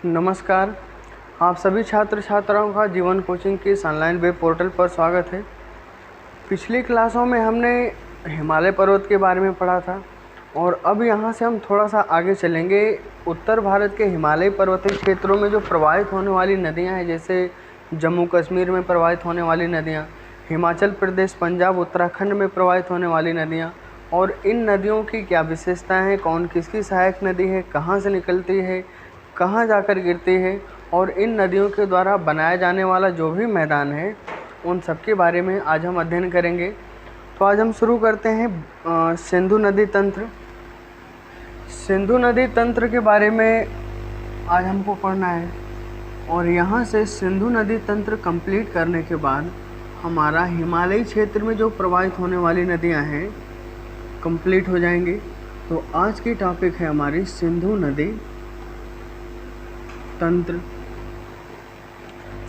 नमस्कार। आप सभी छात्र छात्राओं का जीवन कोचिंग के इस ऑनलाइन वेब पोर्टल पर स्वागत है। पिछली क्लासों में हमने हिमालय पर्वत के बारे में पढ़ा था और अब यहाँ से हम थोड़ा सा आगे चलेंगे। उत्तर भारत के हिमालय पर्वतीय क्षेत्रों में जो प्रवाहित होने वाली नदियाँ हैं, जैसे जम्मू कश्मीर में प्रवाहित होने वाली नदियाँ, हिमाचल प्रदेश, पंजाब, उत्तराखंड में प्रवाहित होने वाली नदियाँ, और इन नदियों की क्या विशेषताएँ हैं, कौन किसकी सहायक नदी है, कहाँ से निकलती है, कहाँ जाकर गिरती है, और इन नदियों के द्वारा बनाया जाने वाला जो भी मैदान है, उन सब के बारे में आज हम अध्ययन करेंगे। तो आज हम शुरू करते हैं सिंधु नदी तंत्र। सिंधु नदी तंत्र के बारे में आज हमको पढ़ना है और यहाँ से सिंधु नदी तंत्र कंप्लीट करने के बाद हमारा हिमालयी क्षेत्र में जो प्रवाहित होने वाली नदियाँ हैं कंप्लीट हो जाएंगी। तो आज की टॉपिक है हमारी सिंधु नदी तंत्र।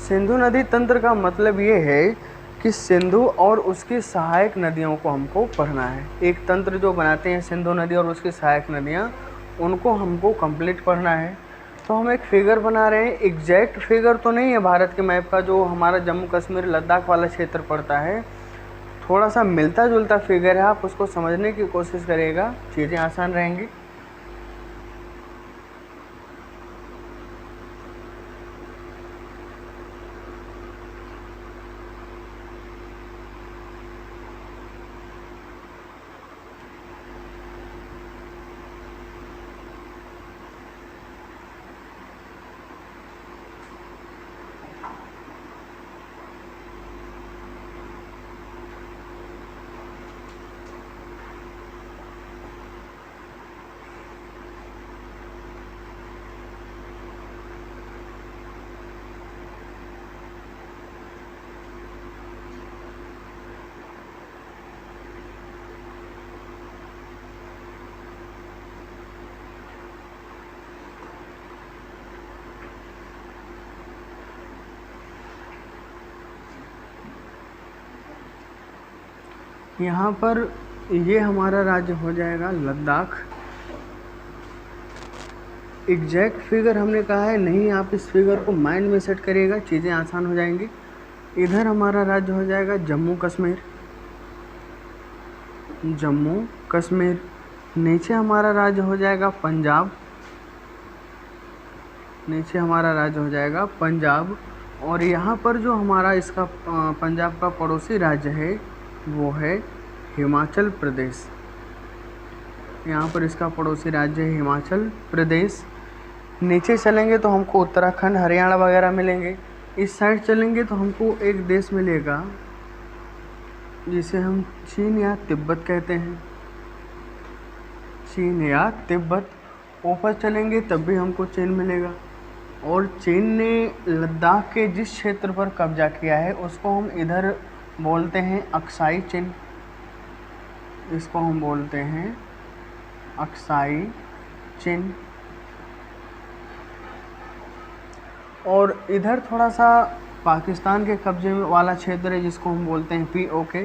सिंधु नदी तंत्र का मतलब ये है कि सिंधु और उसकी सहायक नदियों को हमको पढ़ना है। एक तंत्र जो बनाते हैं सिंधु नदी और उसकी सहायक नदियाँ, उनको हमको कंप्लीट पढ़ना है। तो हम एक फिगर बना रहे हैं। एग्जैक्ट फिगर तो नहीं है भारत के मैप का, जो हमारा जम्मू कश्मीर लद्दाख वाला क्षेत्र पड़ता है, थोड़ा सा मिलता जुलता फिगर है। आप उसको समझने की कोशिश करिएगा, चीज़ें आसान रहेंगी। यहाँ पर ये हमारा राज्य हो जाएगा लद्दाख। एग्जैक्ट फिगर हमने कहा है नहीं, आप इस फिगर को माइंड में सेट करिएगा, चीज़ें आसान हो जाएंगी। इधर हमारा राज्य हो जाएगा जम्मू कश्मीर। जम्मू कश्मीर। नीचे हमारा राज्य हो जाएगा पंजाब। नीचे हमारा राज्य हो जाएगा पंजाब। और यहाँ पर जो हमारा इसका पंजाब का पड़ोसी राज्य है वो है हिमाचल प्रदेश। यहाँ पर इसका पड़ोसी राज्य है हिमाचल प्रदेश। नीचे चलेंगे तो हमको उत्तराखंड, हरियाणा वगैरह मिलेंगे। इस साइड चलेंगे तो हमको एक देश मिलेगा जिसे हम चीन या तिब्बत कहते हैं। चीन या तिब्बत। ऊपर चलेंगे तब भी हमको चीन मिलेगा। और चीन ने लद्दाख के जिस क्षेत्र पर कब्जा किया है उसको हम इधर बोलते हैं अक्साई चीन। इसको हम बोलते हैं अक्साई चीन। और इधर थोड़ा सा पाकिस्तान के कब्जे वाला क्षेत्र है जिसको हम बोलते हैं POK।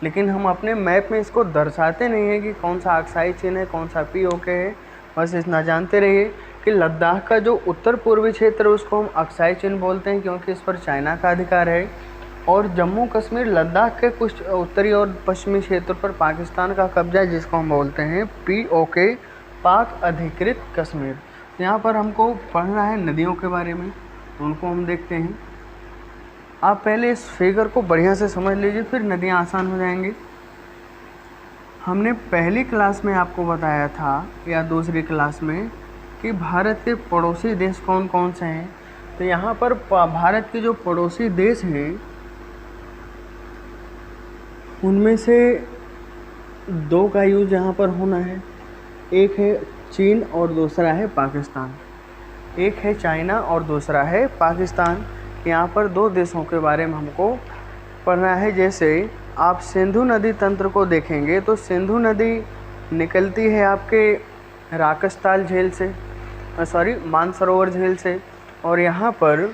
लेकिन हम अपने मैप में इसको दर्शाते नहीं हैं कि कौन सा अक्साई चीन है, कौन सा POK है। बस इतना जानते रहिए कि लद्दाख का जो उत्तर पूर्वी क्षेत्र है उसको हम अक्साई चीन बोलते हैं, क्योंकि इस पर चाइना का अधिकार है। और जम्मू कश्मीर लद्दाख के कुछ उत्तरी और पश्चिमी क्षेत्र पर पाकिस्तान का कब्जा है जिसको हम बोलते हैं POK, पाक अधिकृत कश्मीर। यहाँ पर हमको पढ़ना है नदियों के बारे में, तो उनको हम देखते हैं। आप पहले इस फिगर को बढ़िया से समझ लीजिए, फिर नदियाँ आसान हो जाएंगी। हमने पहली क्लास में आपको बताया था या दूसरी क्लास में कि भारत के पड़ोसी देश कौन कौन से हैं। तो यहाँ पर भारत के जो पड़ोसी देश हैं उनमें से दो का यूज़ यहाँ पर होना है। एक है चीन और दूसरा है पाकिस्तान। एक है चाइना और दूसरा है पाकिस्तान। यहाँ पर दो देशों के बारे में हमको पढ़ना है। जैसे आप सिंधु नदी तंत्र को देखेंगे तो सिंधु नदी निकलती है आपके राकसताल झील से, मानसरोवर झील से। और यहाँ पर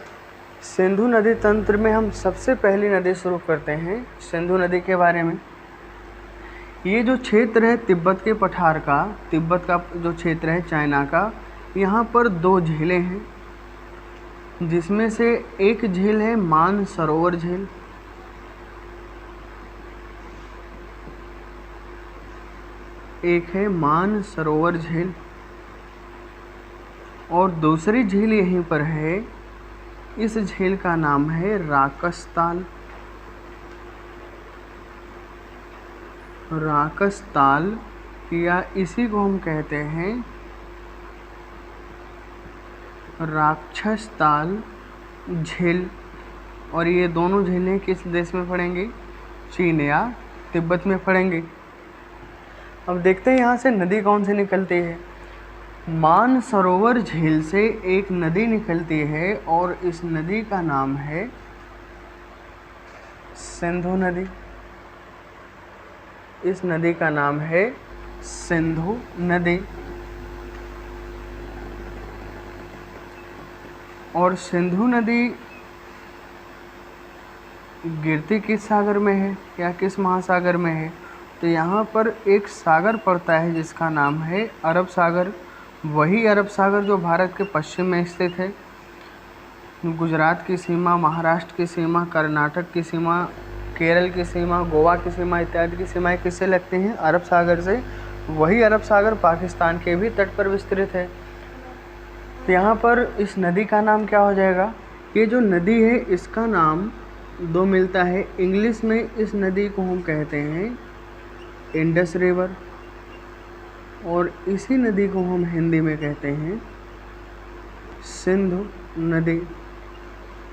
सिंधु नदी तंत्र में हम सबसे पहली नदी शुरू करते हैं सिंधु नदी के बारे में। ये जो क्षेत्र है तिब्बत के पठार का, तिब्बत का जो क्षेत्र है चाइना का, यहाँ पर दो झीलें हैं। जिसमें से एक झील है मानसरोवर झील, एक है मानसरोवर झील, और दूसरी झील यहीं पर है। इस झील का नाम है राकसताल। राकसताल या इसी को हम कहते हैं राक्षसताल झील। और ये दोनों झीलें किस देश में पड़ेंगी? चीन या तिब्बत में पड़ेंगी। अब देखते हैं यहाँ से नदी कौन सी निकलती है। मानसरोवर झील से एक नदी निकलती है और इस नदी का नाम है सिंधु नदी। इस नदी का नाम है सिंधु नदी। और सिंधु नदी गिरती किस सागर में है या किस महासागर में है? तो यहाँ पर एक सागर पड़ता है जिसका नाम है अरब सागर। वही अरब सागर जो भारत के पश्चिम में स्थित है। गुजरात की सीमा, महाराष्ट्र की सीमा, कर्नाटक की सीमा, केरल की सीमा, गोवा की सीमा इत्यादि की सीमाएं किससे लगती हैं? अरब सागर से। वही अरब सागर पाकिस्तान के भी तट पर विस्तृत है। तो यहाँ पर इस नदी का नाम क्या हो जाएगा? ये जो नदी है इसका नाम दो मिलता है। इंग्लिश में इस नदी को हम कहते हैं इंडस रिवर, और इसी नदी को हम हिंदी में कहते हैं सिंधु नदी।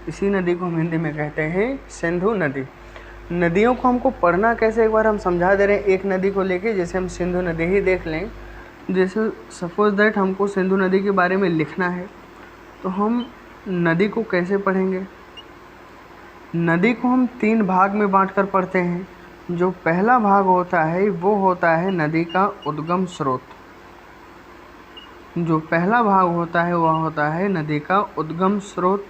इसी नदी को हम हिंदी में कहते हैं सिंधु नदी। नदियों को हमको पढ़ना कैसे, एक बार हम समझा दे रहे हैं। एक नदी को लेके जैसे हम सिंधु नदी ही देख लें। जैसे सपोज दैट हमको सिंधु नदी के बारे में लिखना है, तो हम नदी को कैसे पढ़ेंगे? नदी को हम 3 भाग में बांटकर पढ़ते हैं। जो पहला भाग होता है वो होता है नदी का उद्गम स्रोत। जो पहला भाग होता है वह होता है नदी का उद्गम स्रोत।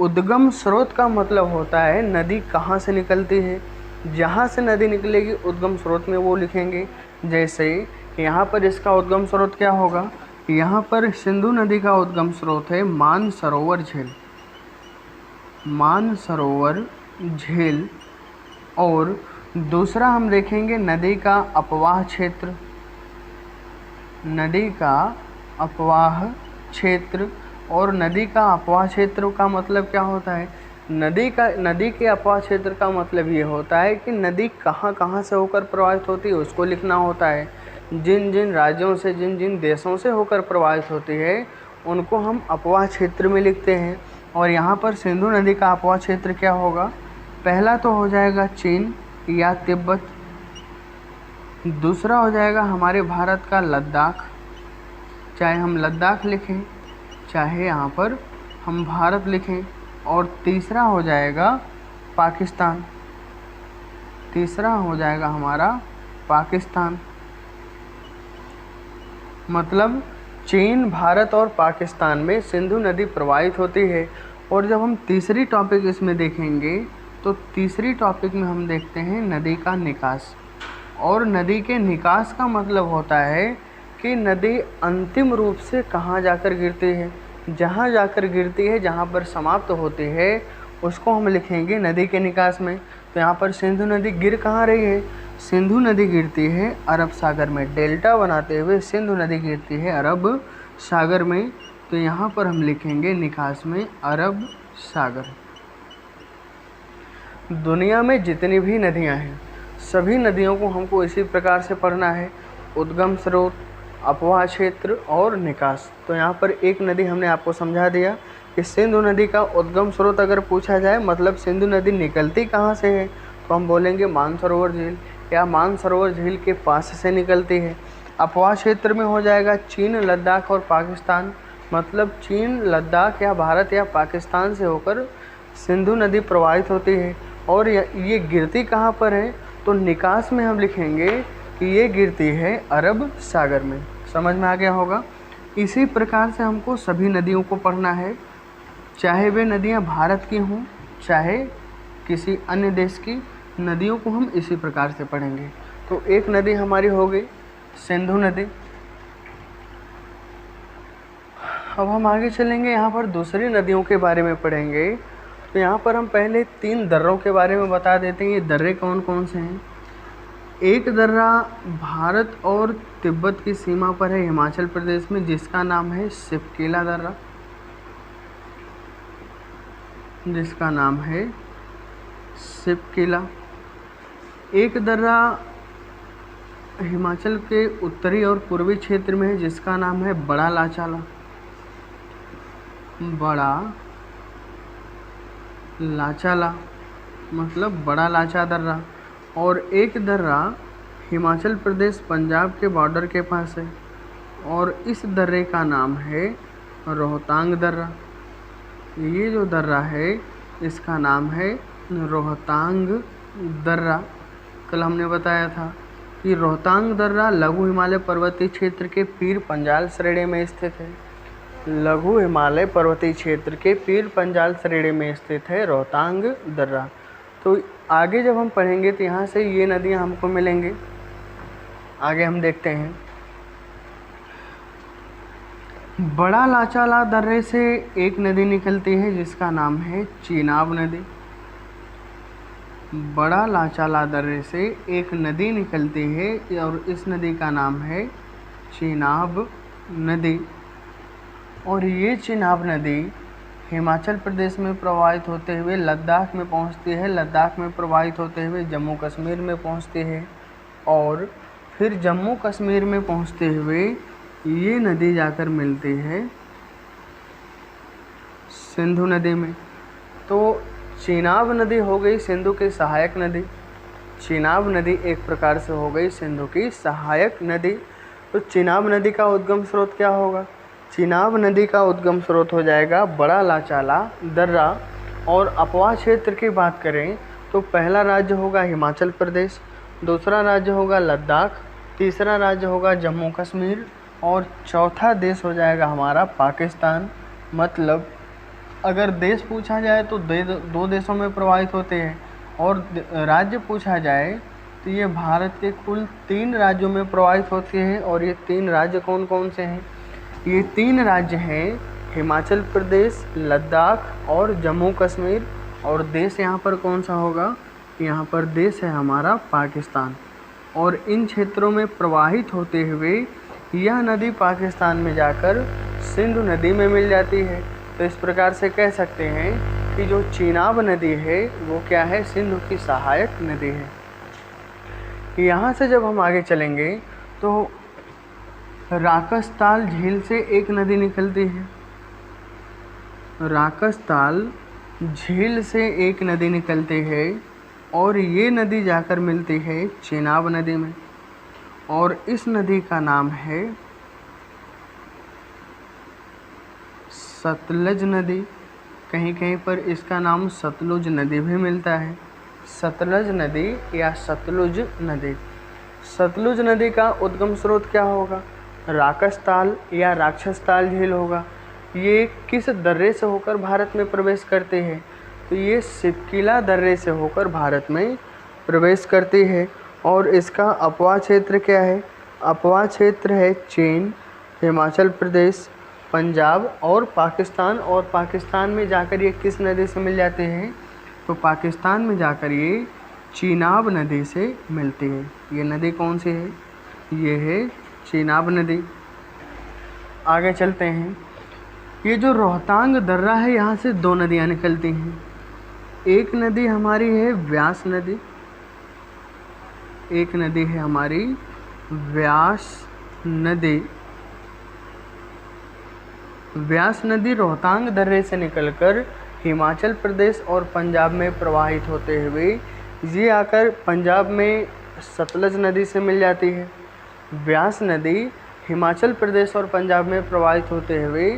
उद्गम स्रोत का मतलब होता है नदी कहाँ से निकलती है। जहाँ से नदी निकलेगी उद्गम स्रोत में वो लिखेंगे। जैसे यहाँ पर इसका उद्गम स्रोत क्या होगा? यहाँ पर सिंधु नदी का उद्गम स्रोत है मानसरोवर झील। मानसरोवर झील। और दूसरा हम देखेंगे नदी का अपवाह क्षेत्र। नदी का अपवाह क्षेत्र। और नदी का अपवाह क्षेत्र का मतलब क्या होता है? नदी के अपवाह क्षेत्र का मतलब ये होता है कि नदी कहाँ कहाँ से होकर प्रवाहित होती है उसको लिखना होता है। जिन जिन राज्यों से, जिन जिन देशों से होकर प्रवाहित होती है उनको हम अपवाह क्षेत्र में लिखते हैं। और यहाँ पर सिंधु नदी का अपवाह क्षेत्र क्या होगा? पहला तो हो जाएगा चीन या तिब्बत। दूसरा हो जाएगा हमारे भारत का लद्दाख, चाहे हम लद्दाख लिखें चाहे यहाँ पर हम भारत लिखें। और तीसरा हो जाएगा पाकिस्तान। तीसरा हो जाएगा हमारा पाकिस्तान। मतलब चीन, भारत और पाकिस्तान में सिंधु नदी प्रवाहित होती है। और जब हम तीसरी टॉपिक इसमें देखेंगे तो तीसरी टॉपिक में हम देखते हैं नदी का निकास। और नदी के निकास का मतलब होता है कि नदी अंतिम रूप से कहाँ जाकर गिरती है। जहाँ जाकर गिरती है, जहाँ पर समाप्त होती है उसको हम लिखेंगे नदी के निकास में। तो यहाँ पर सिंधु नदी गिर कहाँ रही है? सिंधु नदी गिरती है अरब सागर में। डेल्टा बनाते हुए सिंधु नदी गिरती है अरब सागर में। तो यहाँ पर हम लिखेंगे निकास में अरब सागर। दुनिया में जितनी भी नदियाँ हैं सभी नदियों को हमको इसी प्रकार से पढ़ना है। उद्गम स्रोत, अपवाह क्षेत्र और निकास। तो यहाँ पर एक नदी हमने आपको समझा दिया कि सिंधु नदी का उद्गम स्रोत अगर पूछा जाए मतलब सिंधु नदी निकलती कहाँ से है, तो हम बोलेंगे मानसरोवर झील या मानसरोवर झील के पास से निकलती है। अपवाह क्षेत्र में हो जाएगा चीन, लद्दाख और पाकिस्तान। मतलब चीन, लद्दाख या भारत या पाकिस्तान से होकर सिंधु नदी प्रवाहित होती है। और ये गिरती कहाँ पर है? तो निकास में हम लिखेंगे कि ये गिरती है अरब सागर में। समझ में आ गया होगा। इसी प्रकार से हमको सभी नदियों को पढ़ना है, चाहे वे नदियाँ भारत की हों चाहे किसी अन्य देश की। नदियों को हम इसी प्रकार से पढ़ेंगे। तो एक नदी हमारी हो गई सिंधु नदी। अब हम आगे चलेंगे, यहाँ पर दूसरी नदियों के बारे में पढ़ेंगे। तो यहाँ पर हम पहले 3 दर्रों के बारे में बता देते हैं। ये दर्रे कौन कौन से हैं। एक दर्रा भारत और तिब्बत की सीमा पर है हिमाचल प्रदेश में, जिसका नाम है शिवकीला दर्रा, जिसका नाम है शिवकीला। एक दर्रा हिमाचल के उत्तरी और पूर्वी क्षेत्र में है, जिसका नाम है बड़ा लाचाला, बड़ा लाचाला मतलब बड़ा लाचा दर्रा। और एक दर्रा हिमाचल प्रदेश पंजाब के बॉर्डर के पास है, और इस दर्रे का नाम है रोहतांग दर्रा। ये जो दर्रा है इसका नाम है रोहतांग दर्रा। कल हमने बताया था कि रोहतांग दर्रा लघु हिमालय पर्वतीय क्षेत्र के पीर पंजाल श्रेणी में स्थित है। लघु हिमालय पर्वतीय क्षेत्र के पीर पंजाल श्रेणी में स्थित है रोहतांग दर्रा। तो आगे जब हम पढ़ेंगे तो यहाँ से ये नदियाँ हमको मिलेंगे। आगे हम देखते हैं, बड़ा लाचाला दर्रे से एक नदी निकलती है जिसका नाम है चेनाब नदी। बड़ा लाचाला दर्रे से एक नदी निकलती है और इस नदी का नाम है चेनाब नदी। और ये चेनाब नदी हिमाचल प्रदेश में प्रवाहित होते हुए लद्दाख में पहुंचती है। लद्दाख में प्रवाहित होते हुए जम्मू कश्मीर में पहुंचती है, और फिर जम्मू कश्मीर में पहुंचते हुए ये नदी जाकर मिलती है सिंधु नदी में। तो चेनाब नदी हो गई सिंधु की सहायक नदी। चेनाब नदी एक प्रकार से हो गई सिंधु की सहायक नदी। तो चेनाब नदी का उद्गम स्रोत क्या होगा। चेनाब नदी का उद्गम स्रोत हो जाएगा बड़ा लाचाला दर्रा। और अपवाह क्षेत्र की बात करें तो पहला राज्य होगा हिमाचल प्रदेश, दूसरा राज्य होगा लद्दाख, तीसरा राज्य होगा जम्मू कश्मीर, और चौथा देश हो जाएगा हमारा पाकिस्तान। मतलब अगर देश पूछा जाए तो दो देशों में प्रवाहित होते हैं, और राज्य पूछा जाए तो ये भारत के कुल 3 राज्यों में प्रवाहित होते हैं। और ये 3 राज्य कौन कौन से हैं। ये 3 राज्य हैं हिमाचल प्रदेश, लद्दाख और जम्मू कश्मीर। और देश यहाँ पर कौन सा होगा, यहाँ पर देश है हमारा पाकिस्तान। और इन क्षेत्रों में प्रवाहित होते हुए यह नदी पाकिस्तान में जाकर सिंधु नदी में मिल जाती है। तो इस प्रकार से कह सकते हैं कि जो चेनाब नदी है वो क्या है, सिंधु की सहायक नदी है। यहाँ से जब हम आगे चलेंगे तो राकसताल झील से एक नदी निकलती है। राकसताल झील से एक नदी निकलती है, और ये नदी जाकर मिलती है चेनाब नदी में। और इस नदी का नाम है सतलज नदी। कहीं कहीं पर इसका नाम सतलुज नदी भी मिलता है। सतलज नदी या सतलुज नदी। सतलुज नदी का उद्गम स्रोत क्या होगा, राकसताल या राक्षसताल झील होगा। ये किस दर्रे से होकर भारत में प्रवेश करते हैं, तो ये शिवकीला दर्रे से होकर भारत में प्रवेश करती है। और इसका अपवाह क्षेत्र क्या है, अपवाह क्षेत्र है चीन, हिमाचल प्रदेश, पंजाब और पाकिस्तान। और पाकिस्तान में जाकर ये किस नदी से मिल जाते हैं, तो पाकिस्तान में जाकर ये चेनाब नदी से मिलती है। ये नदी कौन सी है, ये है चेनाब नदी। आगे चलते हैं, ये जो रोहतांग दर्रा है यहाँ से 2 नदियाँ निकलती हैं। एक नदी हमारी है व्यास नदी, एक नदी है हमारी व्यास नदी। व्यास नदी रोहतांग दर्रे से निकलकर हिमाचल प्रदेश और पंजाब में प्रवाहित होते हुए ये आकर पंजाब में सतलज नदी से मिल जाती है। व्यास नदी हिमाचल प्रदेश और पंजाब में प्रवाहित होते हुए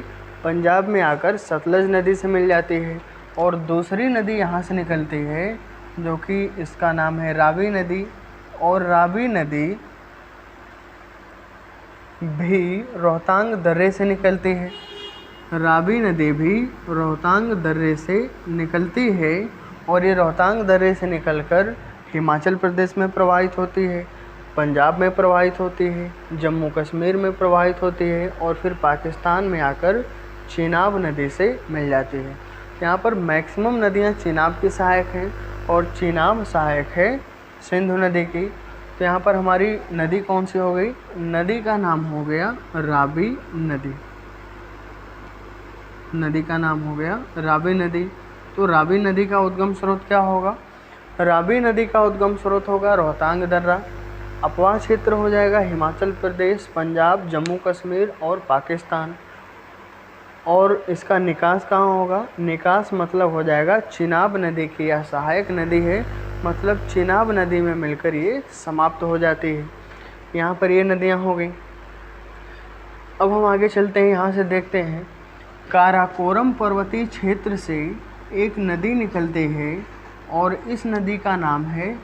पंजाब में आकर सतलज नदी से मिल जाती है। और दूसरी नदी यहाँ से निकलती है जो कि इसका नाम है रावी नदी। और रावी नदी भी रोहतांग दर्रे से निकलती है। रावी नदी भी रोहतांग दर्रे से निकलती है, और ये रोहतांग दर्रे से निकलकर हिमाचल प्रदेश में प्रवाहित होती है, पंजाब में प्रवाहित होती है, जम्मू कश्मीर में प्रवाहित होती है, और फिर पाकिस्तान में आकर चेनाब नदी से मिल जाती है। यहाँ पर मैक्सिमम नदियाँ चेनाब की सहायक हैं और चेनाब सहायक है सिंधु नदी की। तो यहाँ पर हमारी नदी कौन सी हो गई? नदी का नाम हो गया रावी नदी। नदी का नाम हो गया रावी नदी। तो रावी नदी का उद्गम स्रोत क्या होगा? रावी नदी का उद्गम स्रोत होगा रोहतांग दर्रा। अपवाह क्षेत्र हो जाएगा हिमाचल प्रदेश, पंजाब, जम्मू कश्मीर और पाकिस्तान। और इसका निकास कहाँ होगा? निकास मतलब हो जाएगा चेनाब नदी की। यह सहायक नदी है, मतलब चेनाब नदी में मिलकर ये समाप्त हो जाती है। यहाँ पर ये नदियाँ हो गई। अब हम आगे चलते हैं, यहाँ से देखते हैं काराकोरम पर्वतीय क्षेत्र से एक नदी निकलती है और इस नदी का नाम है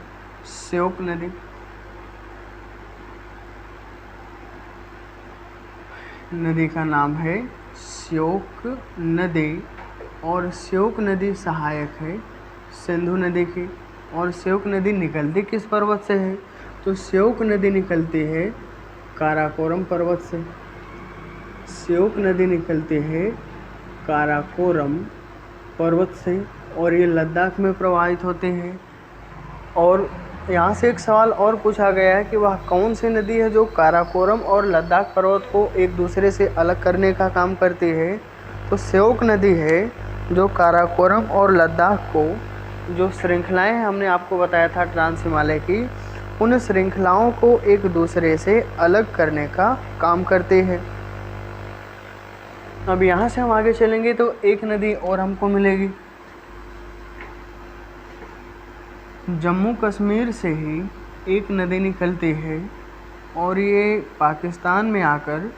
श्योक नदी। नदी का नाम है श्योक नदी और श्योक नदी सहायक है सिंधु नदी की। और श्योक नदी निकलती किस पर्वत से है? तो श्योक नदी निकलती है काराकोरम पर्वत से। श्योक नदी निकलती है काराकोरम पर्वत से और ये लद्दाख में प्रवाहित होते हैं। और यहाँ से एक सवाल और पूछा गया है कि वह कौन सी नदी है जो काराकोरम और लद्दाख पर्वत को एक दूसरे से अलग करने का काम करती है? तो श्योक नदी है जो काराकोरम और लद्दाख को, जो श्रृंखलाएं हमने आपको बताया था ट्रांस हिमालय की, उन श्रृंखलाओं को एक दूसरे से अलग करने का काम करती है। अब यहाँ से हम आगे चलेंगे तो एक नदी और हमको मिलेगी। जम्मू कश्मीर से ही एक नदी निकलती है और ये पाकिस्तान में आकर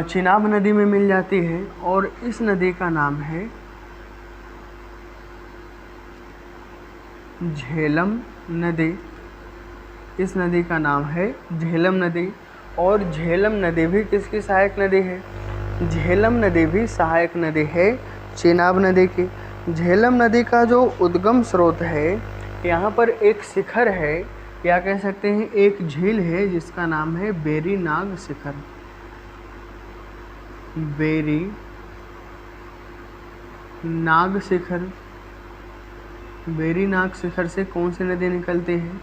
चेनाब नदी में मिल जाती है और इस नदी का नाम है झेलम नदी। इस नदी का नाम है झेलम नदी। और झेलम नदी भी किसकी सहायक नदी है? झेलम नदी भी सहायक नदी है चेनाब नदी की। झेलम नदी का जो उद्गम स्रोत है, यहाँ पर एक शिखर है, या कह सकते हैं एक झील है जिसका नाम है बेरी नाग शिखर। बेरी नाग शिखर। बेरी नाग शिखर से कौन सी नदी निकलती है?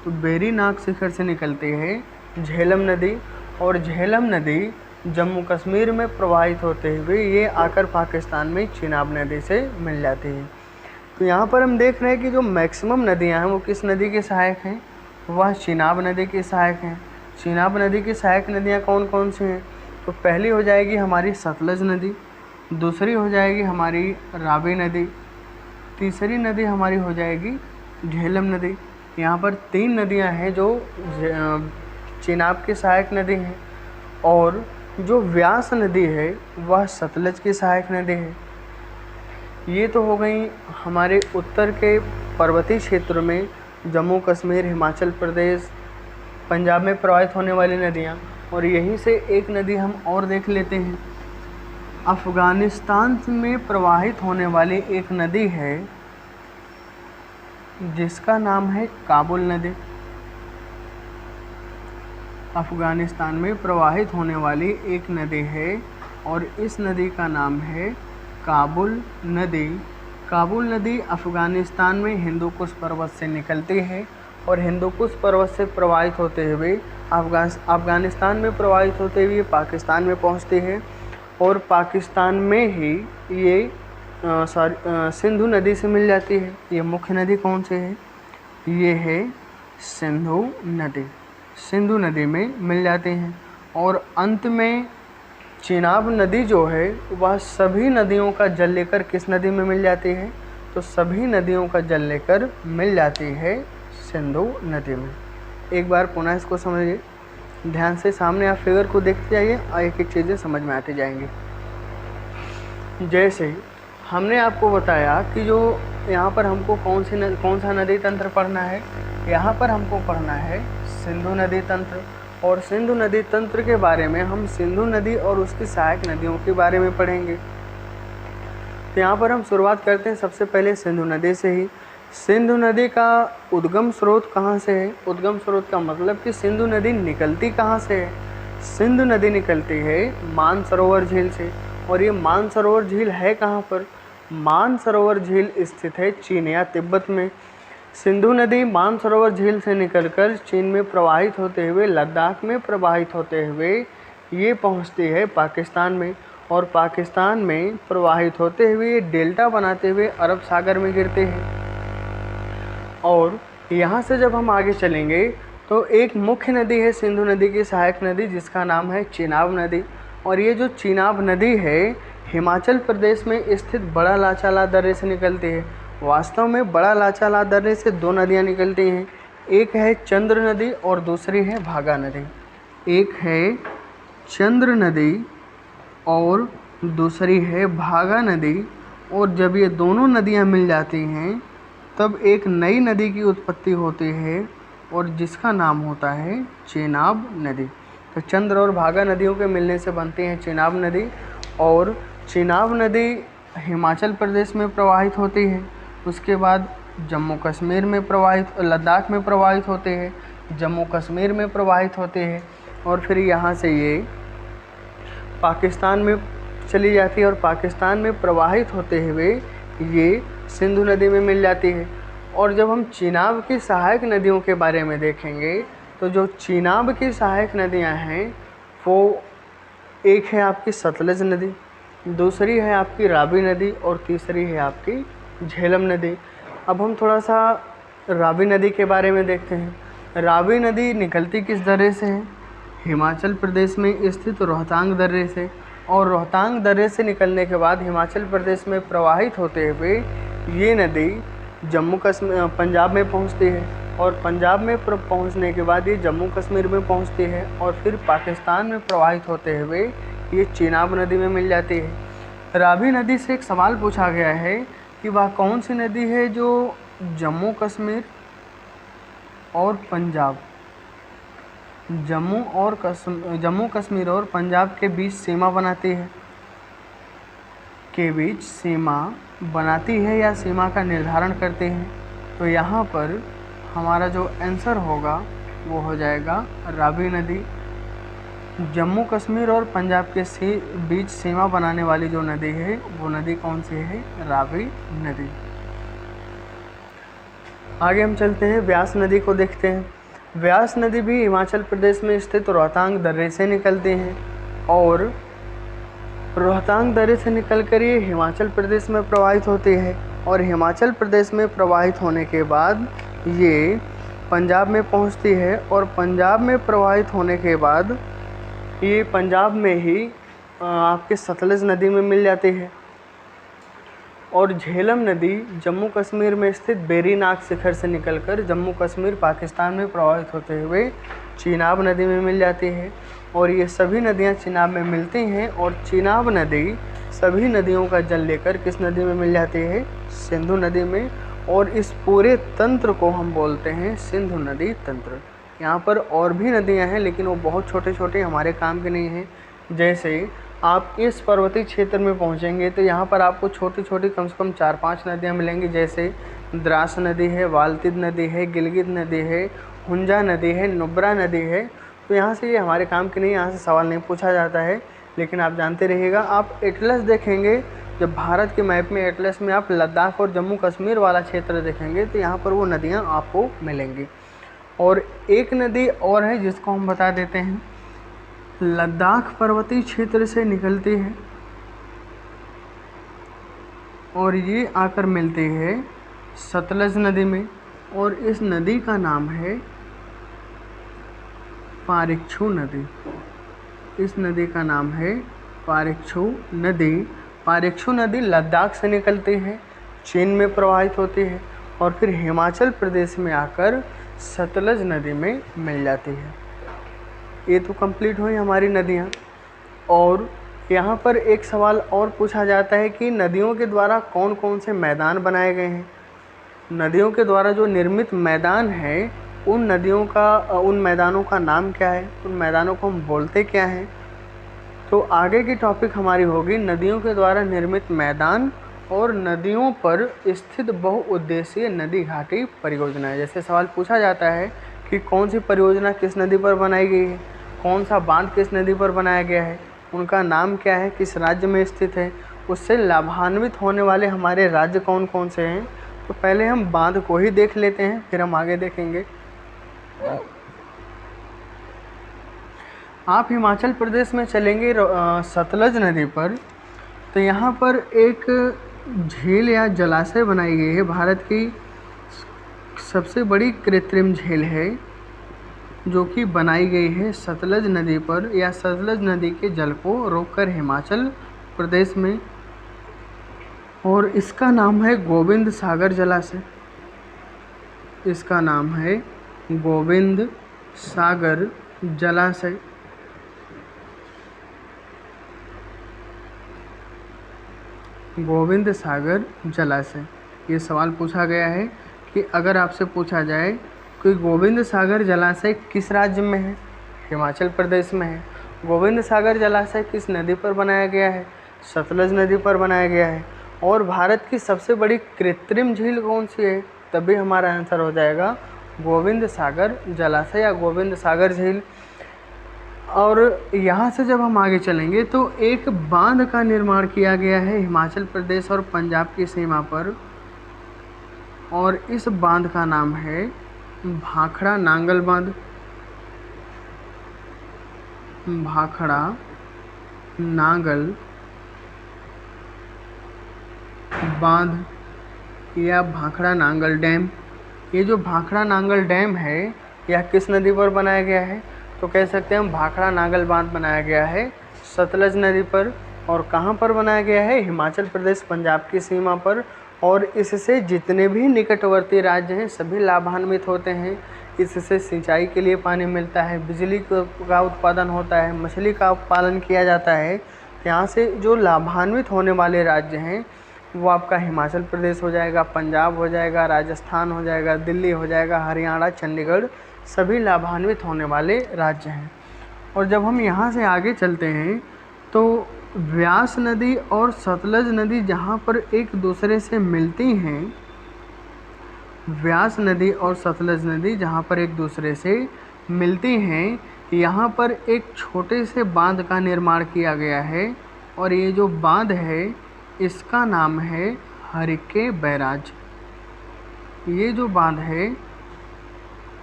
तो बेरी नाग शिखर से निकलती है झेलम नदी। और झेलम नदी जम्मू कश्मीर में प्रवाहित होते हुए ये आकर पाकिस्तान में चेनाब नदी से मिल जाती है। तो यहाँ पर हम देख रहे हैं कि जो मैक्सिमम नदियाँ हैं वो किस नदी के सहायक हैं? वह चेनाब नदी के सहायक हैं। चेनाब नदी की सहायक नदियाँ कौन कौन सी हैं? तो पहली हो जाएगी हमारी सतलज नदी, दूसरी हो जाएगी हमारी रावी नदी, तीसरी नदी हमारी हो जाएगी झेलम नदी। यहाँ पर 3 नदियाँ हैं जो चेनाब की सहायक नदी हैं। और जो व्यास नदी है वह सतलज की सहायक नदी है। ये तो हो गई हमारे उत्तर के पर्वतीय क्षेत्र में जम्मू कश्मीर, हिमाचल प्रदेश, पंजाब में प्रवाहित होने वाली नदियाँ। और यहीं से एक नदी हम और देख लेते हैं। अफ़गानिस्तान में प्रवाहित होने वाली एक नदी है जिसका नाम है काबुल नदी। अफ़गानिस्तान में प्रवाहित होने वाली एक नदी है और इस नदी का नाम है काबुल नदी। काबुल नदी अफ़गानिस्तान में हिंदुकुश पर्वत से निकलती है और हिंदुकुश पर्वत से प्रवाहित होते हुए अफ़गानिस्तान में प्रवाहित होते हुए पाकिस्तान में पहुंचती है। और पाकिस्तान में ही ये सिंधु नदी से मिल जाती है। ये मुख्य नदी कौन सी है? ये है सिंधु नदी। सिंधु नदी में मिल जाते हैं। और अंत में चेनाब नदी जो है वह सभी नदियों का जल लेकर किस नदी में मिल जाती है? तो सभी नदियों का जल लेकर मिल जाती है सिंधु नदी में। एक बार पुनः इसको समझिए ध्यान से। सामने आप फिगर को देखते जाइए और एक एक चीज़ें समझ में आती जाएंगी। जैसे हमने आपको बताया कि जो यहाँ पर हमको कौन सा नदी तंत्र पढ़ना है, यहाँ पर हमको पढ़ना है सिंधु नदी तंत्र। और सिंधु नदी तंत्र के बारे में हम सिंधु नदी और उसकी सहायक नदियों के बारे में पढ़ेंगे। तो यहाँ पर हम शुरुआत करते हैं सबसे पहले सिंधु नदी से ही। सिंधु नदी का उद्गम स्रोत कहाँ से है? उद्गम स्रोत का मतलब कि सिंधु नदी निकलती कहाँ से है? सिंधु नदी निकलती है मानसरोवर झील से। और ये मानसरोवर झील है कहाँ पर? मानसरोवर झील स्थित है चीन या तिब्बत में। सिंधु नदी मानसरोवर झील से निकलकर चीन में प्रवाहित होते हुए लद्दाख में प्रवाहित होते हुए ये पहुंचती है पाकिस्तान में, और पाकिस्तान में प्रवाहित होते हुए ये डेल्टा बनाते हुए अरब सागर में गिरते हैं। और यहाँ से जब हम आगे चलेंगे तो एक मुख्य नदी है सिंधु नदी की सहायक नदी, जिसका नाम है चेनाब नदी। और ये जो चेनाब नदी है हिमाचल प्रदेश में स्थित बड़ा लाचाला दर्रे से निकलती है। वास्तव में बड़ा लाचाला दर्रे से दो नदियाँ निकलती हैं, एक है चंद्र नदी और दूसरी है भागा नदी। एक है चंद्र नदी और दूसरी है भागा नदी। और जब ये दोनों नदियाँ मिल जाती हैं तब एक नई नदी की उत्पत्ति होती है और जिसका नाम होता है चेनाब नदी। तो चंद्र और भागा नदियों के मिलने से बनती है चेनाब नदी। और चेनाब नदी हिमाचल प्रदेश में प्रवाहित होती है, उसके बाद जम्मू कश्मीर में प्रवाहित, लद्दाख में प्रवाहित होते हैं, जम्मू कश्मीर में प्रवाहित होते हैं, और फिर यहाँ से ये पाकिस्तान में चली जाती है और पाकिस्तान में प्रवाहित होते हुए ये सिंधु नदी में मिल जाती है। और जब हम चेनाब की सहायक नदियों के बारे में देखेंगे तो जो चेनाब की सहायक नदियाँ हैं वो एक है आपकी सतलज नदी, दूसरी है आपकी रावी नदी और तीसरी है आपकी झेलम नदी। अब हम थोड़ा सा रावी नदी के बारे में देखते हैं। रावी नदी निकलती किस दर्रे से है? हिमाचल प्रदेश में स्थित रोहतांग दर्रे से। और रोहतांग दर्रे से निकलने के बाद हिमाचल प्रदेश में प्रवाहित होते हुए ये नदी जम्मू कश्मीर पंजाब में पहुंचती है, और पंजाब में पहुंचने के बाद ये जम्मू कश्मीर में पहुंचती है, और फिर पाकिस्तान में प्रवाहित होते हुए ये चेनाब नदी में मिल जाती है। रावी नदी से एक सवाल पूछा गया है कि वह कौन सी नदी है जो जम्मू कश्मीर और पंजाब, जम्मू कश्मीर और पंजाब के बीच सीमा बनाती है, के बीच सीमा बनाती है या सीमा का निर्धारण करते हैं। तो यहाँ पर हमारा जो आंसर होगा वो हो जाएगा रावी नदी। जम्मू कश्मीर और पंजाब के बीच सीमा बनाने वाली जो नदी है वो नदी कौन सी है? रावी नदी। आगे हम चलते हैं, व्यास नदी को देखते हैं। व्यास नदी भी हिमाचल प्रदेश में स्थित रोहतांग दर्रे से निकलते हैं, और रोहतांग दर्रे से निकलकर ये हिमाचल प्रदेश में प्रवाहित होती है, और हिमाचल प्रदेश में प्रवाहित होने के बाद ये पंजाब में पहुंचती है, और पंजाब में प्रवाहित होने के बाद ये पंजाब में ही आपके सतलज नदी में मिल जाती है। और झेलम नदी जम्मू कश्मीर में स्थित बेरीनाग शिखर से निकलकर जम्मू कश्मीर पाकिस्तान में प्रवाहित होते हुए चेनाब नदी में मिल जाती है। और ये सभी नदियाँ चेनाब में मिलती हैं, और चेनाब नदी सभी नदियों का जल लेकर किस नदी में मिल जाती है? सिंधु नदी में। और इस पूरे तंत्र को हम बोलते हैं सिंधु नदी तंत्र। यहाँ पर और भी नदियाँ हैं लेकिन वो बहुत छोटे छोटे हमारे काम के नहीं हैं। जैसे आप इस पर्वतीय क्षेत्र में पहुँचेंगे तो यहाँ पर आपको छोटी छोटी कम से कम 4-5 नदियाँ मिलेंगी, जैसे द्रास नदी है, वाल्तिद नदी है, गिलगित नदी है, हुंजा नदी है, नुब्रा नदी है। तो यहाँ से ये हमारे काम की नहीं, यहाँ से सवाल नहीं पूछा जाता है, लेकिन आप जानते रहिएगा। आप एटलस देखेंगे, जब भारत के मैप में एटलस में आप लद्दाख और जम्मू कश्मीर वाला क्षेत्र देखेंगे तो यहाँ पर वो नदियाँ आपको मिलेंगी। और एक नदी और है जिसको हम बता देते हैं, लद्दाख पर्वतीय क्षेत्र से निकलती है और ये आकर मिलती है सतलज नदी में, और इस नदी का नाम है पारिक्षु नदी। इस नदी का नाम है पारिक्षु नदी। पारिक्षु नदी लद्दाख से निकलती है, चीन में प्रवाहित होती है और फिर हिमाचल प्रदेश में आकर सतलज नदी में मिल जाती है। ये तो कंप्लीट हुई हमारी नदियाँ। और यहाँ पर एक सवाल और पूछा जाता है कि नदियों के द्वारा कौन कौन से मैदान बनाए गए हैं। नदियों के द्वारा जो निर्मित मैदान है उन मैदानों का नाम क्या है, उन मैदानों को हम बोलते क्या हैं। तो आगे की टॉपिक हमारी होगी नदियों के द्वारा निर्मित मैदान और नदियों पर स्थित बहुउद्देशीय नदी घाटी परियोजनाएं। जैसे सवाल पूछा जाता है कि कौन सी परियोजना किस नदी पर बनाई गई है, कौन सा बांध किस नदी पर बनाया गया है, उनका नाम क्या है, किस राज्य में स्थित है, उससे लाभान्वित होने वाले हमारे राज्य कौन कौन से हैं। तो पहले हम बांध को ही देख लेते हैं, फिर हम आगे देखेंगे। आप हिमाचल प्रदेश में चलेंगे सतलज नदी पर, तो यहाँ पर एक झील या जलाशय बनाई गई है। भारत की सबसे बड़ी कृत्रिम झील है जो कि बनाई गई है सतलज नदी पर, या सतलज नदी के जल को रोककर हिमाचल प्रदेश में, और इसका नाम है गोविंद सागर जलाशय। इसका नाम है गोविंद सागर जलाशय। गोविंद सागर जलाशय। ये सवाल पूछा गया है कि अगर आपसे पूछा जाए कि गोविंद सागर जलाशय किस राज्य में है, हिमाचल प्रदेश में है। गोविंद सागर जलाशय किस नदी पर बनाया गया है, सतलज नदी पर बनाया गया है। और भारत की सबसे बड़ी कृत्रिम झील कौन सी है, तभी हमारा आंसर हो जाएगा गोविंद सागर जलाशय या गोविंद सागर झील। और यहाँ से जब हम आगे चलेंगे तो एक बांध का निर्माण किया गया है हिमाचल प्रदेश और पंजाब की सीमा पर, और इस बांध का नाम है भाखड़ा नांगल बांध। भाखड़ा नांगल बांध या भाखड़ा नांगल डैम। ये जो भाखड़ा नांगल डैम है यह किस नदी पर बनाया गया है, तो कह सकते हैं हम भाखड़ा नांगल बांध बनाया गया है सतलज नदी पर। और कहाँ पर बनाया गया है, हिमाचल प्रदेश पंजाब की सीमा पर। और इससे जितने भी निकटवर्ती राज्य हैं सभी लाभान्वित होते हैं। इससे सिंचाई के लिए पानी मिलता है, बिजली का उत्पादन होता है, मछली का पालन किया जाता है। यहाँ से जो लाभान्वित होने वाले राज्य हैं वो आपका हिमाचल प्रदेश हो जाएगा, पंजाब हो जाएगा, राजस्थान हो जाएगा, दिल्ली हो जाएगा, हरियाणा, चंडीगढ़, सभी लाभान्वित होने वाले राज्य हैं। और जब हम यहाँ से आगे चलते हैं तो व्यास नदी और सतलज नदी जहाँ पर एक दूसरे से मिलती हैं, व्यास नदी और सतलज नदी जहाँ पर एक दूसरे से मिलती हैं, यहाँ पर एक छोटे से बांध का निर्माण किया गया है। और ये जो बांध है इसका नाम है हरिके बैराज। ये जो बांध है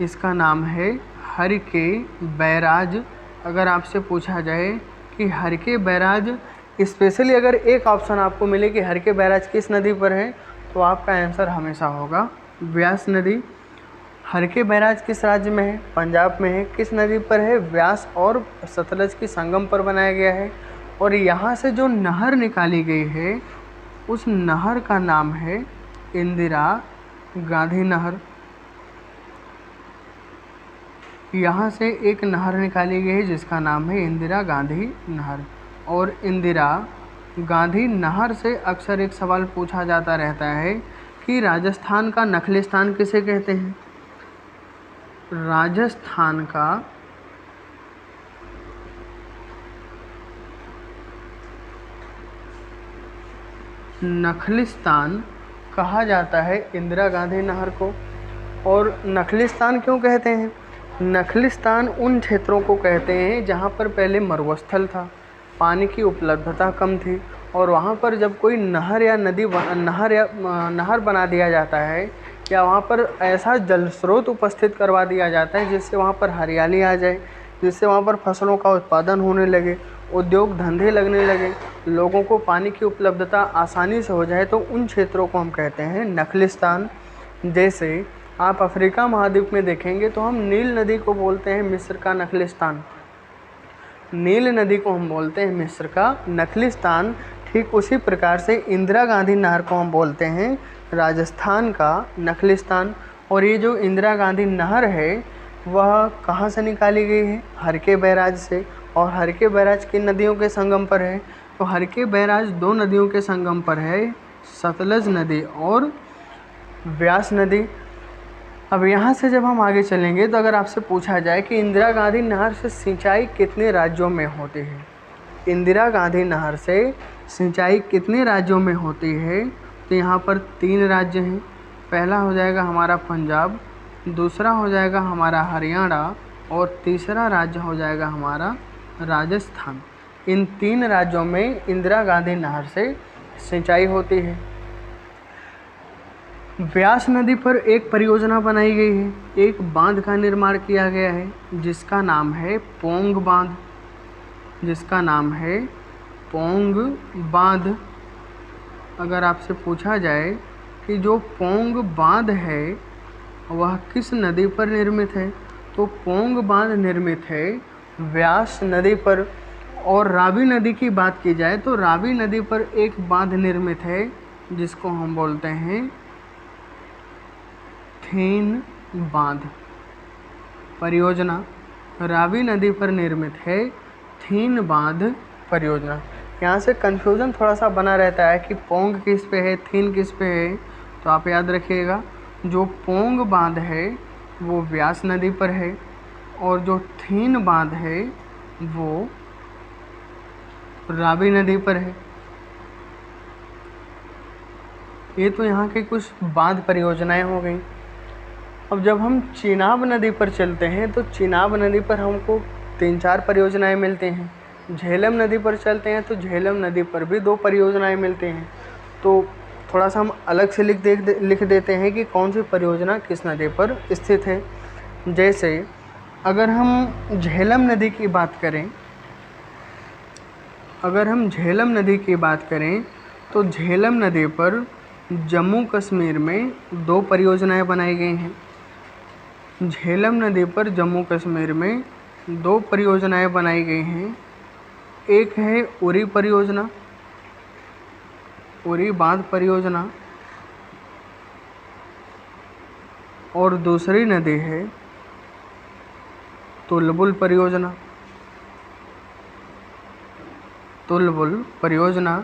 इसका नाम है हरिके बैराज। अगर आपसे पूछा जाए कि हरिके बैराज, स्पेशली अगर एक ऑप्शन आपको मिले कि हरिके बैराज किस नदी पर है, तो आपका आंसर हमेशा होगा व्यास नदी। हरिके बैराज किस राज्य में है, पंजाब में है। किस नदी पर है, व्यास और सतलज की संगम पर बनाया गया है। और यहाँ से जो नहर निकाली गई है उस नहर का नाम है इंदिरा गांधी नहर। यहाँ से एक नहर निकाली गई है जिसका नाम है इंदिरा गांधी नहर। और इंदिरा गांधी नहर से अक्सर एक सवाल पूछा जाता रहता है कि राजस्थान का नखलिस्तान किसे कहते हैं। राजस्थान का नखलिस्तान कहा जाता है इंदिरा गांधी नहर को। और नखलिस्तान क्यों कहते हैं, नखलिस्तान उन क्षेत्रों को कहते हैं जहाँ पर पहले मरुस्थल था, पानी की उपलब्धता कम थी, और वहाँ पर जब कोई नहर या नहर बना दिया जाता है या वहाँ पर ऐसा जल स्रोत उपस्थित करवा दिया जाता है जिससे वहाँ पर हरियाली आ जाए, जिससे वहाँ पर फसलों का उत्पादन होने लगे, उद्योग धंधे लगने लगे, लोगों को पानी की उपलब्धता आसानी से हो जाए, तो उन क्षेत्रों को हम कहते हैं नखलिस्तान। जैसे आप अफ्रीका महाद्वीप में देखेंगे तो हम नील नदी को बोलते हैं मिस्र का नखलिस्तान। नील नदी को हम बोलते हैं मिस्र का नखलिस्तान। ठीक उसी प्रकार से इंदिरा गांधी नहर को हम बोलते हैं राजस्थान का नखलिस्तान। और ये जो इंदिरा गांधी नहर है वह कहाँ से निकाली गई है, हरिके बैराज से। और हरिके बैराज किन नदियों के संगम पर है, तो हरिके बैराज दो नदियों के संगम पर है, सतलज नदी और व्यास नदी। अब यहाँ से जब हम आगे चलेंगे तो अगर आपसे पूछा जाए कि इंदिरा गांधी नहर से सिंचाई कितने राज्यों में होती है, इंदिरा गांधी नहर से सिंचाई कितने राज्यों में होती है, तो यहाँ पर 3 राज्य हैं। पहला हो जाएगा हमारा पंजाब, दूसरा हो जाएगा हमारा हरियाणा, और तीसरा राज्य हो जाएगा हमारा राजस्थान। इन 3 राज्यों में इंदिरा गांधी नहर से सिंचाई होती है। व्यास नदी पर एक परियोजना बनाई गई है, एक बांध का निर्माण किया गया है जिसका नाम है पोंग बांध, जिसका नाम है पोंग बांध। अगर आपसे पूछा जाए कि जो पोंग बांध है वह किस नदी पर निर्मित है, तो पोंग बांध निर्मित है व्यास नदी पर। और रावी नदी की बात की जाए तो रावी नदी पर एक बांध निर्मित है जिसको हम बोलते हैं थेन बांध परियोजना। रावी नदी पर निर्मित है थेन बांध परियोजना। यहाँ से कन्फ्यूज़न थोड़ा सा बना रहता है कि पोंग किस पे है, थीन किस पे है। तो आप याद रखिएगा, जो पोंग बांध है वो व्यास नदी पर है और जो थीन बांध है वो रावी नदी पर है। ये तो यहाँ की कुछ बांध परियोजनाएं हो गई। अब जब हम चेनाब नदी पर चलते हैं तो चेनाब नदी पर हमको 3-4 परियोजनाएं मिलती हैं। झेलम नदी पर चलते हैं तो झेलम नदी पर भी 2 परियोजनाएं मिलती हैं। तो थोड़ा सा हम अलग से लिख देते हैं कि कौन सी परियोजना किस नदी पर स्थित है। जैसे अगर हम झेलम नदी की बात करें, तो झेलम नदी पर जम्मू कश्मीर में 2 परियोजनाएं बनाई गई हैं। झेलम नदी पर जम्मू कश्मीर में 2 परियोजनाएं बनाई गई हैं। एक है उरी परियोजना, उरी बांध परियोजना, और दूसरी नदी है तुलबुल परियोजना। तुलबुल परियोजना,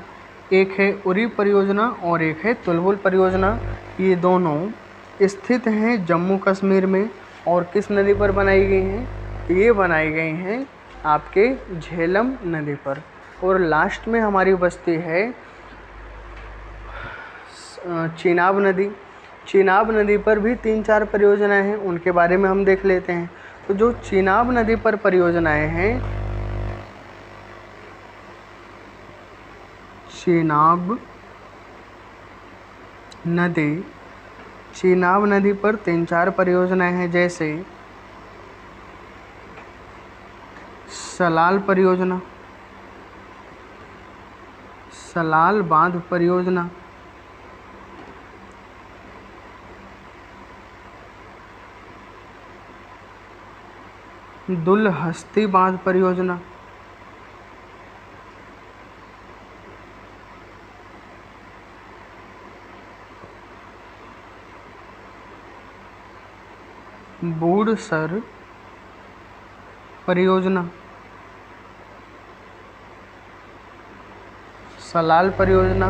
एक है उरी परियोजना और एक है तुलबुल परियोजना। ये दोनों स्थित हैं जम्मू कश्मीर में। और किस नदी पर बनाई गई हैं? ये बनाई गई हैं आपके झेलम नदी पर। और लास्ट में हमारी बचती है चेनाब नदी। चेनाब नदी पर भी 3-4 परियोजनाएं हैं, उनके बारे में हम देख लेते हैं। तो जो चेनाब नदी पर परियोजनाएं हैं, चेनाब नदी पर 3-4 परियोजनाएं हैं। जैसे सलाल परियोजना, सलाल बांध परियोजना, दुलहस्ती बांध परियोजना, बूढ़सर परियोजना। सलाल परियोजना,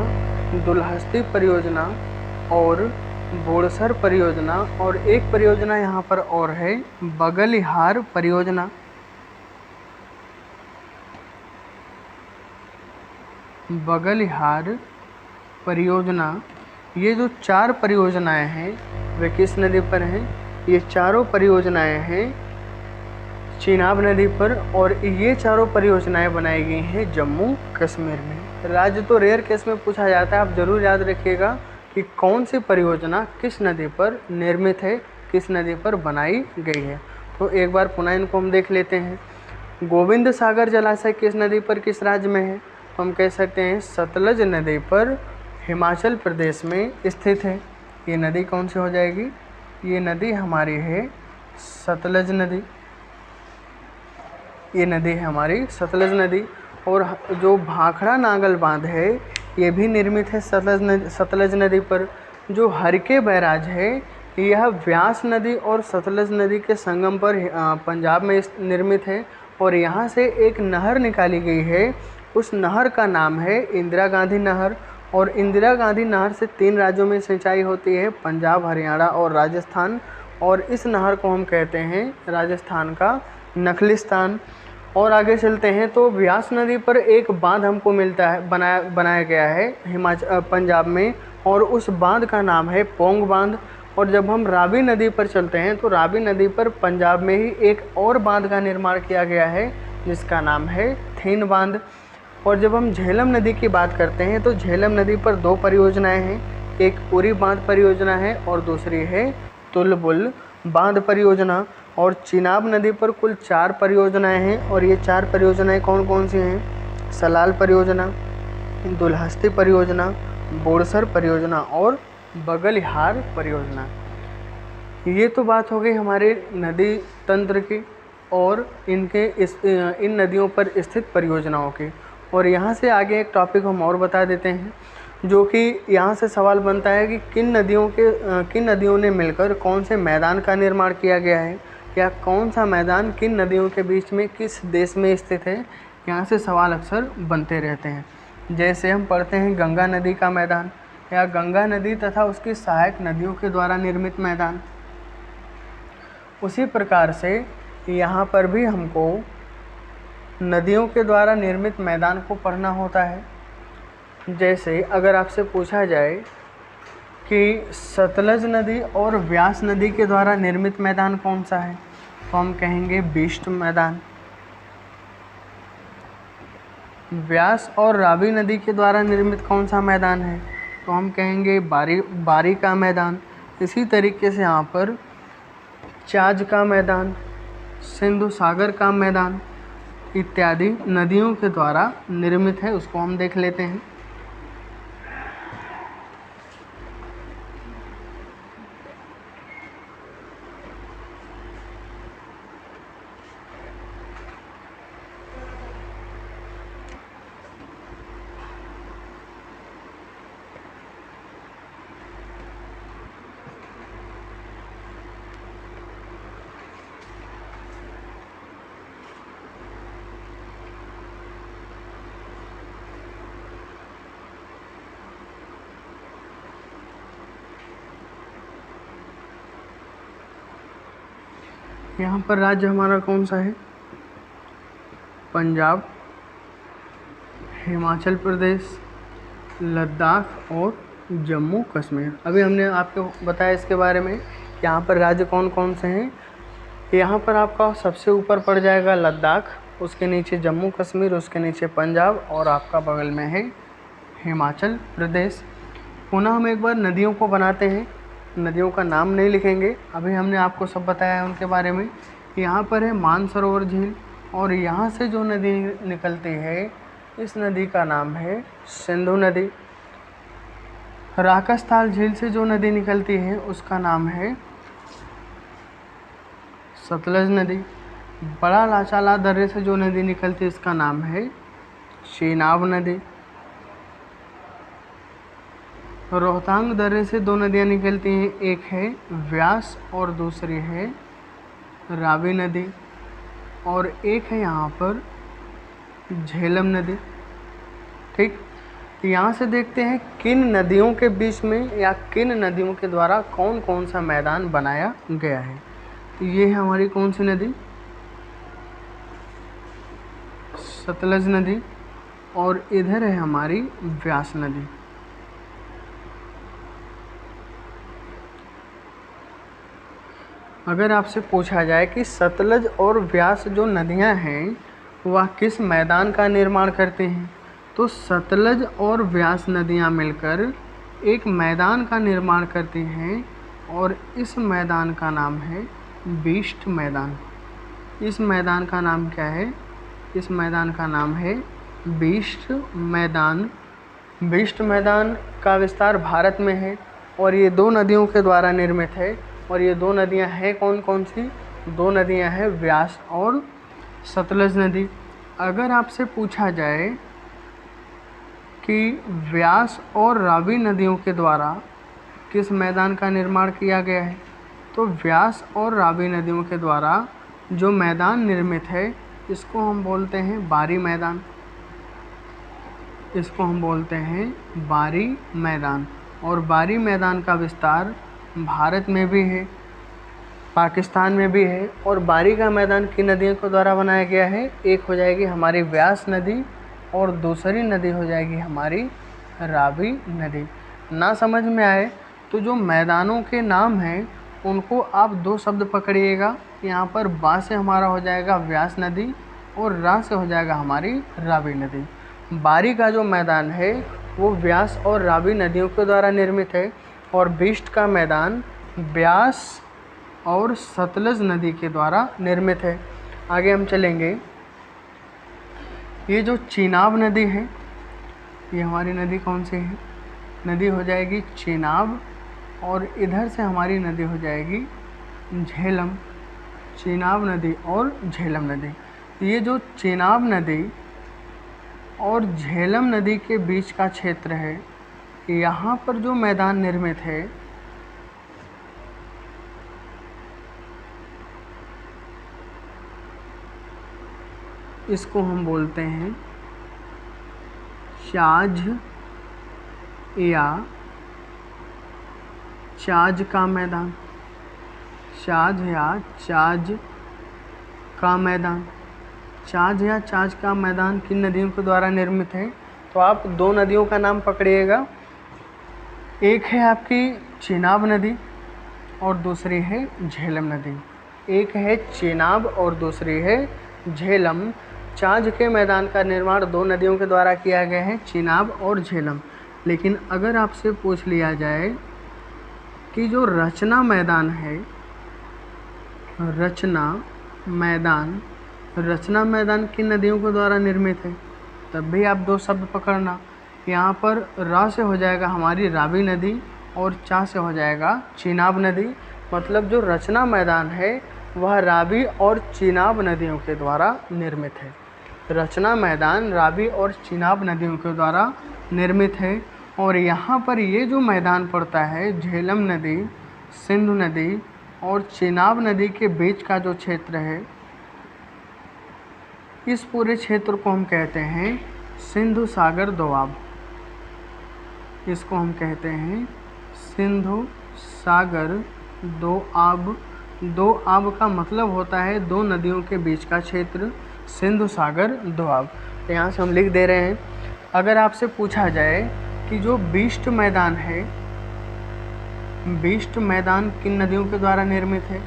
दुलहस्ती परियोजना और बूढ़सर परियोजना। और एक परियोजना यहाँ पर और है, बगलिहार परियोजना। बगलिहार परियोजना। ये जो 4 परियोजनाएं हैं वे किस नदी पर हैं? ये चारों परियोजनाएं हैं चेनाब नदी पर। और ये चारों परियोजनाएं बनाई गई हैं जम्मू कश्मीर में। राज्य तो रेयर केस में पूछा जाता है, आप ज़रूर याद रखिएगा कि कौन सी परियोजना किस नदी पर निर्मित है, किस नदी पर बनाई गई है। तो एक बार पुनः इनको हम देख लेते हैं। गोविंद सागर जलाशय किस नदी पर, किस राज्य में है? तो हम कह सकते हैं सतलज नदी पर हिमाचल प्रदेश में स्थित है। ये नदी कौन सी हो जाएगी? ये नदी हमारी है सतलज नदी। ये नदी है हमारी सतलज नदी। और जो भाखड़ा नागल बांध है ये भी निर्मित है सतलज नदी पर। जो हरके बैराज है यह व्यास नदी और सतलज नदी के संगम पर पंजाब में निर्मित है। और यहाँ से एक नहर निकाली गई है, उस नहर का नाम है इंदिरा गांधी नहर। और इंदिरा गांधी नहर से 3 राज्यों में सिंचाई होती है, पंजाब, हरियाणा और राजस्थान। और इस नहर को हम कहते हैं राजस्थान का नखलिस्तान। और आगे चलते हैं तो व्यास नदी पर एक बांध हमको मिलता है, बनाया गया है पंजाब में। और उस बांध का नाम है पोंग बांध। और जब हम रावी नदी पर चलते हैं तो रावी नदी पर पंजाब में ही एक और बांध का निर्माण किया गया है जिसका नाम है थीन बांध। और जब हम झेलम नदी की बात करते हैं तो झेलम नदी पर 2 परियोजनाएं हैं, एक उरी बांध परियोजना है और दूसरी है तुलबुल बांध परियोजना। और चिनाब नदी पर कुल 4 परियोजनाएं हैं और ये 4 परियोजनाएं कौन कौन सी हैं? सलाल परियोजना, दुल्हस्ती परियोजना, बोड़सर परियोजना और बगलिहार परियोजना। ये तो बात हो गई हमारे नदी तंत्र की और इन नदियों पर स्थित परियोजनाओं की। और यहाँ से आगे एक टॉपिक हम और बता देते हैं, जो कि यहाँ से सवाल बनता है कि किन नदियों ने मिलकर कौन से मैदान का निर्माण किया गया है, या कौन सा मैदान किन नदियों के बीच में किस देश में स्थित है। यहाँ से सवाल अक्सर बनते रहते हैं। जैसे हम पढ़ते हैं गंगा नदी का मैदान, या गंगा नदी तथा उसकी सहायक नदियों के द्वारा निर्मित मैदान। उसी प्रकार से यहाँ पर भी हमको नदियों के द्वारा निर्मित मैदान को पढ़ना होता है। जैसे अगर आपसे पूछा जाए कि सतलज नदी और व्यास नदी के द्वारा निर्मित मैदान कौन सा है, तो हम कहेंगे बीस्ट मैदान। व्यास और रावी नदी के द्वारा निर्मित कौन सा मैदान है, तो हम कहेंगे बारी का मैदान। इसी तरीके से यहाँ पर चाज का मैदान, सिंधु सागर का मैदान इत्यादि नदियों के द्वारा निर्मित है, उसको हम देख लेते हैं। यहाँ पर राज्य हमारा कौन सा है? पंजाब, हिमाचल प्रदेश, लद्दाख और जम्मू कश्मीर। अभी हमने आपको बताया इसके बारे में, यहाँ पर राज्य कौन कौन से हैं। यहाँ पर आपका सबसे ऊपर पड़ जाएगा लद्दाख, उसके नीचे जम्मू कश्मीर, उसके नीचे पंजाब और आपका बगल में है हिमाचल प्रदेश। पुनः हम एक बार नदियों को बनाते हैं, नदियों का नाम नहीं लिखेंगे, अभी हमने आपको सब बताया है उनके बारे में। यहाँ पर है मानसरोवर झील और यहाँ से जो नदी निकलती है इस नदी का नाम है सिंधु नदी। राकसताल झील से जो नदी निकलती है उसका नाम है सतलज नदी। बड़ा लाचाला दर्रे से जो नदी निकलती है इसका नाम है चेनाब नदी। रोहतांग दर्रे से 2 नदियाँ निकलती हैं, एक है व्यास और दूसरी है रावी नदी, और एक है यहाँ पर झेलम नदी। ठीक, यहाँ से देखते हैं किन नदियों के बीच में या किन नदियों के द्वारा कौन कौन सा मैदान बनाया गया है। तो ये है हमारी कौन सी नदी? सतलज नदी, और इधर है हमारी व्यास नदी। अगर आपसे पूछा जाए कि सतलज और व्यास जो नदियां हैं वह किस मैदान का निर्माण करते हैं, तो सतलज और व्यास नदियां मिलकर एक मैदान का निर्माण करती हैं और इस मैदान का नाम है बीस्ट मैदान। इस मैदान का नाम क्या है? इस मैदान का नाम है बीस्ट मैदान। बीस्ट मैदान का विस्तार भारत में है और ये 2 नदियों के द्वारा निर्मित है। और ये 2 नदियां हैं कौन कौन सी? 2 नदियां हैं व्यास और सतलज नदी। अगर आपसे पूछा जाए कि व्यास और रावी नदियों के द्वारा किस मैदान का निर्माण किया गया है, तो व्यास और रावी नदियों के द्वारा जो मैदान निर्मित है इसको हम बोलते हैं बारी मैदान। इसको हम बोलते हैं बारी मैदान। और बारी मैदान का विस्तार भारत में भी है, पाकिस्तान में भी है। और बारी का मैदान किन नदियों के द्वारा बनाया गया है? एक हो जाएगी हमारी व्यास नदी और दूसरी नदी हो जाएगी हमारी रावी नदी। ना समझ में आए तो जो मैदानों के नाम हैं उनको आप दो शब्द पकड़िएगा। यहाँ पर बा से हमारा हो जाएगा व्यास नदी और रा से हो जाएगा हमारी रावी नदी। बारी का जो मैदान है वो व्यास और रावी नदियों के द्वारा निर्मित है और बिष्ट का मैदान ब्यास और सतलज नदी के द्वारा निर्मित है। आगे हम चलेंगे। ये जो चेनाब नदी है, ये हमारी नदी कौन सी है? नदी हो जाएगी चेनाब और इधर से हमारी नदी हो जाएगी झेलम। चेनाब नदी और झेलम नदी। ये जो चेनाब नदी और झेलम नदी के बीच का क्षेत्र है, यहाँ पर जो मैदान निर्मित है इसको हम बोलते हैं चाज या चाज का मैदान। चाज या चाज का मैदान। चाज या चाज का मैदान किन नदियों के द्वारा निर्मित है? तो आप दो नदियों का नाम पकड़िएगा। एक है आपकी चेनाब नदी और दूसरी है झेलम नदी। एक है चेनाब और दूसरी है झेलम। चाज के मैदान का निर्माण दो नदियों के द्वारा किया गया है, चेनाब और झेलम। लेकिन अगर आपसे पूछ लिया जाए कि जो रचना मैदान है, रचना मैदान किन नदियों के द्वारा निर्मित है? तब भी आप दो शब्द पकड़ना। यहाँ पर रा से हो जाएगा हमारी रावी नदी और चा से हो जाएगा चेनाब नदी। मतलब जो रचना मैदान है वह रावी और चेनाब नदियों के द्वारा निर्मित है। रचना मैदान रावी और चेनाब नदियों के द्वारा निर्मित है। और यहाँ पर ये जो मैदान पड़ता है झेलम नदी, सिंधु नदी और चेनाब नदी के बीच का जो क्षेत्र है, इस पूरे क्षेत्र को हम कहते हैं सिंधु सागर दोआब। इसको हम कहते हैं सिंधु सागर दोआब। दोआब का मतलब होता है दो नदियों के बीच का क्षेत्र, सिंधु सागर दोआब। तो यहाँ से हम लिख दे रहे हैं। अगर आपसे पूछा जाए कि जो बिष्ट मैदान है, बिष्ट मैदान किन नदियों के द्वारा निर्मित है?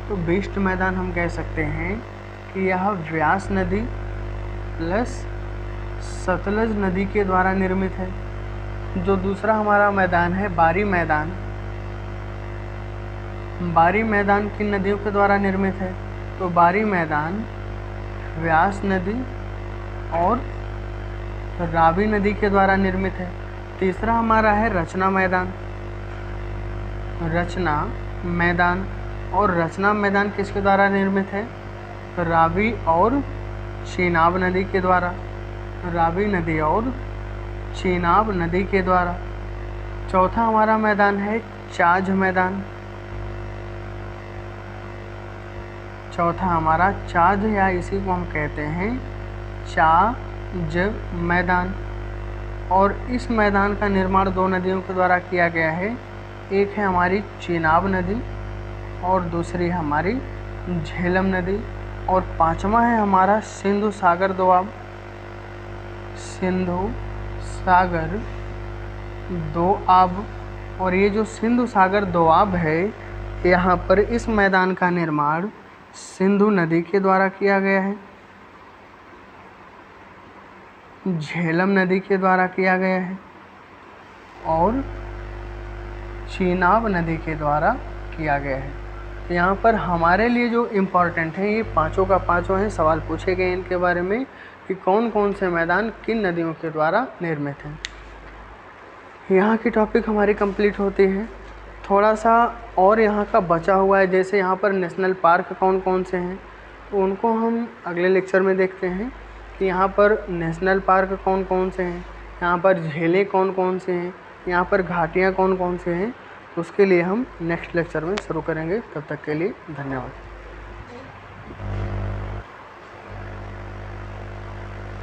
तो बिष्ट मैदान हम कह सकते हैं कि यह व्यास नदी प्लस सतलज नदी के द्वारा निर्मित है। जो दूसरा हमारा मैदान है बारी मैदान, बारी मैदान किन नदियों के द्वारा निर्मित है? तो बारी मैदान व्यास नदी और रावी नदी के द्वारा निर्मित है। तीसरा हमारा है रचना मैदान, रचना मैदान। और रचना मैदान किसके द्वारा निर्मित है? रावी और चेनाब नदी के द्वारा। रावी नदी और चेनाब नदी के द्वारा। चौथा हमारा मैदान है चाज मैदान। चौथा हमारा चाज या इसी को हम कहते हैं चाज मैदान। और इस मैदान का निर्माण दो नदियों के द्वारा किया गया है। एक है हमारी चेनाब नदी और दूसरी हमारी झेलम नदी। और पांचवा है हमारा सिंधु सागर दोआब। सिंधु सागर दोआब। और ये जो सिंधु सागर दोआब है, यहाँ पर इस मैदान का निर्माण सिंधु नदी के द्वारा किया गया है, झेलम नदी के द्वारा किया गया है और चेनाब नदी के द्वारा किया गया है। यहाँ पर हमारे लिए जो इम्पोर्टेंट है ये पांचों का पांचों हैं। सवाल पूछे गए इनके बारे में कि कौन कौन से मैदान किन नदियों के द्वारा निर्मित हैं। यहाँ की टॉपिक हमारी कंप्लीट होती है। थोड़ा सा और यहाँ का बचा हुआ है, जैसे यहाँ पर नेशनल पार्क कौन कौन से हैं, तो उनको हम अगले लेक्चर में देखते हैं कि यहाँ पर नेशनल पार्क कौन कौन से हैं, यहाँ पर झीलें कौन कौन से हैं, यहाँ पर घाटियाँ कौन कौन से हैं। तो उसके लिए हम नेक्स्ट लेक्चर में शुरू करेंगे। तब तक के लिए धन्यवाद।